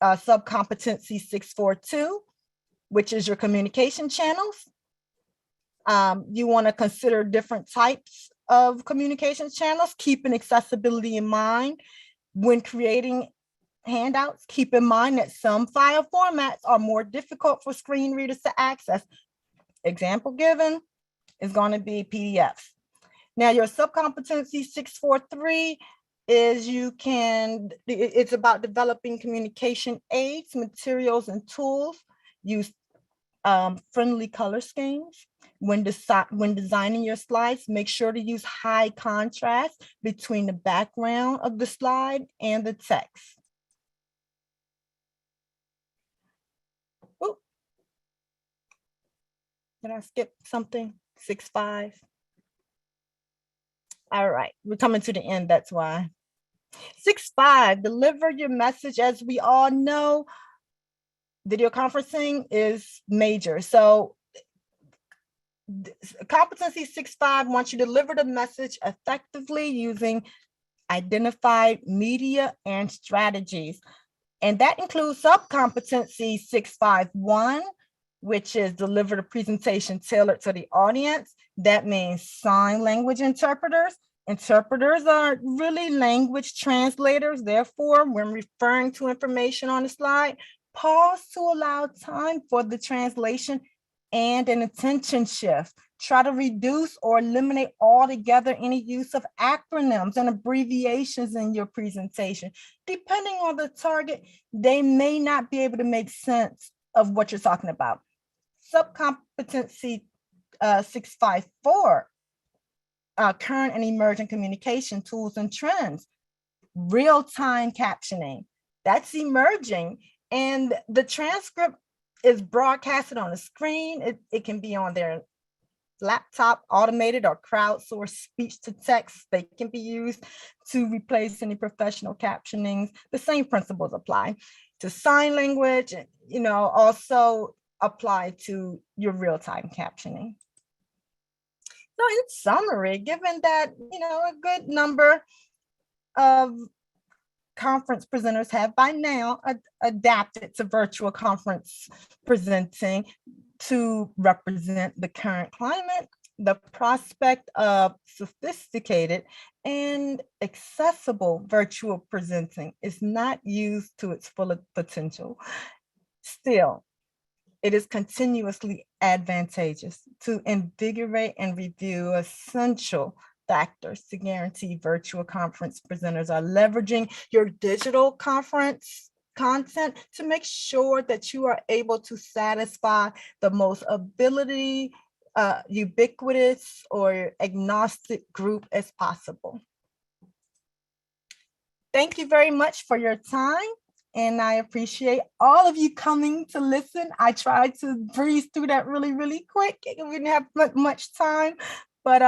subcompetency 6.4.2, which is your communication channels. You want to consider different types of communication channels, keeping accessibility in mind. When creating handouts, keep in mind that some file formats are more difficult for screen readers to access. Example given is going to be PDFs. Now your subcompetency 6.4.3 is it's about developing communication aids, materials, and tools. Use friendly color schemes. When designing your slides, make sure to use high contrast between the background of the slide and the text. Ooh. Did I skip something? 6.5. All right, we're coming to the end, that's why. 6.5, deliver your message. As we all know, video conferencing is major. So competency 6.5 wants you to deliver the message effectively using identified media and strategies. And that includes subcompetency 6.5.1, which is deliver the presentation tailored to the audience. That means sign language interpreters. Interpreters are really language translators. Therefore, when referring to information on the slide, pause to allow time for the translation and an attention shift. Try to reduce or eliminate altogether any use of acronyms and abbreviations in your presentation. Depending on the target, they may not be able to make sense of what you're talking about. Subcompetency 6.5.4, current and emerging communication tools and trends. Real-time captioning, that's emerging. And the transcript is broadcasted on the screen. It can be on their laptop, automated or crowdsourced speech to text. They can be used to replace any professional captionings. The same principles apply to sign language. Also, apply to your real-time captioning. So in summary, given that, a good number of conference presenters have by now adapted to virtual conference presenting to represent the current climate, the prospect of sophisticated and accessible virtual presenting is not used to its full potential. Still, it is continuously advantageous to invigorate and review essential factors to guarantee virtual conference presenters are leveraging your digital conference content to make sure that you are able to satisfy the most ubiquitous or agnostic group as possible. Thank you very much for your time. And I appreciate all of you coming to listen. I tried to breeze through that really, really quick. We didn't have much time, but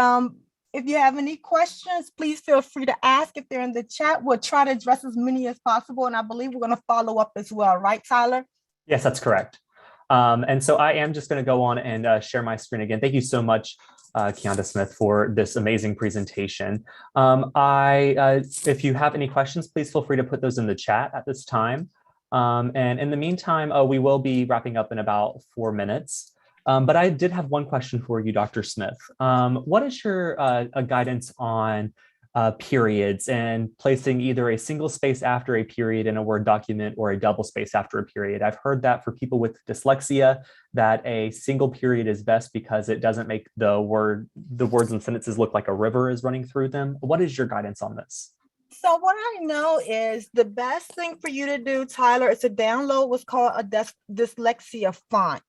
if you have any questions, please feel free to ask. If they're in the chat, we'll try to address as many as possible. And I believe we're going to follow up as well, right, Tyler? Yes, that's correct. And so I am just going to go on and share my screen again. Thank you so much, Kianda Smith, for this amazing presentation. If you have any questions, please feel free to put those in the chat at this time. And in the meantime, we will be wrapping up in about 4 minutes. But I did have one question for you, Dr. Smith. What is your guidance on periods and placing either a single space after a period in a Word document or a double space after a period? I've heard that for people with dyslexia, that a single period is best because it doesn't make the words and sentences look like a river is running through them. What is your guidance on this? So what I know is the best thing for you to do, Tyler, is to download what's called a dyslexia font.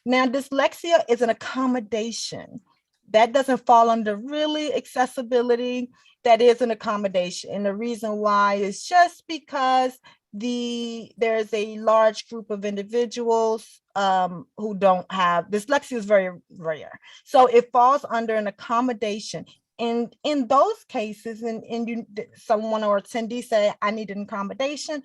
Now, dyslexia is an accommodation. That doesn't fall under really accessibility. That is an accommodation. And the reason why is just because there's a large group of individuals who don't have, dyslexia is very rare. So it falls under an accommodation. And in those cases, someone or attendee say, I need an accommodation,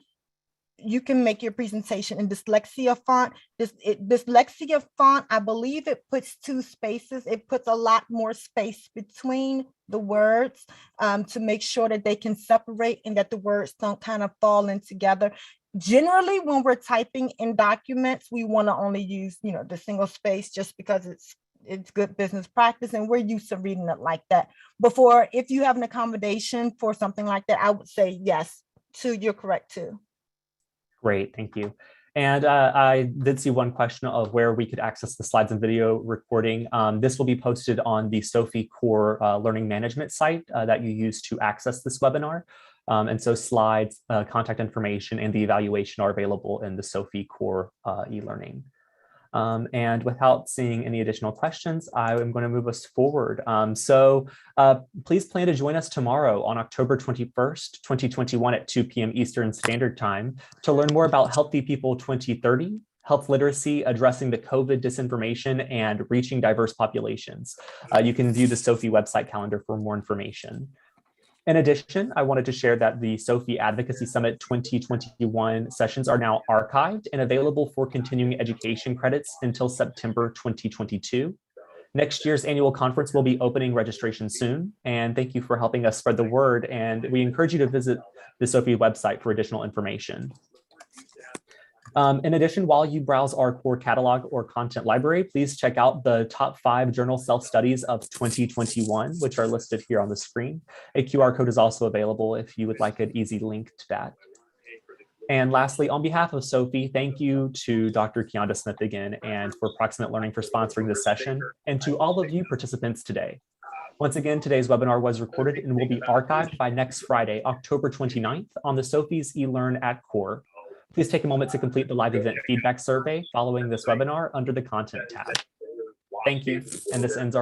you can make your presentation in dyslexia font. Dyslexia font, I believe it puts 2 spaces. It puts a lot more space between the words to make sure that they can separate and that the words don't kind of fall in together. Generally, when we're typing in documents, we want to only use, the single space just because it's good business practice and we're used to reading it like that. Before, if you have an accommodation for something like that, I would say yes, you're correct too. Great, thank you. And I did see one question of where we could access the slides and video recording. This will be posted on the SOFI Core Learning Management site that you use to access this webinar. And so slides, contact information, and the evaluation are available in the SOFI Core e-learning. And without seeing any additional questions, I am going to move us forward. Please plan to join us tomorrow on October 21st, 2021 at 2 p.m. Eastern Standard Time to learn more about Healthy People 2030, health literacy, addressing the COVID disinformation, and reaching diverse populations. You can view the SOFI website calendar for more information. In addition, I wanted to share that the SOFI Advocacy Summit 2021 sessions are now archived and available for continuing education credits until September 2022. Next year's annual conference will be opening registration soon, and thank you for helping us spread the word, and we encourage you to visit the SOFI website for additional information. In addition, while you browse our core catalog or content library, please check out the top 5 journal self-studies of 2021, which are listed here on the screen. A QR code is also available if you would like an easy link to that. And lastly, on behalf of SOFI, thank you to Dr. Kianda Smith again, and for Proximate Learning for sponsoring this session, and to all of you participants today. Once again, today's webinar was recorded and will be archived by next Friday, October 29th on the SOFI's eLearn at Core. Please take a moment to complete the live event feedback survey following this webinar under the Content tab. Thank you, and this ends our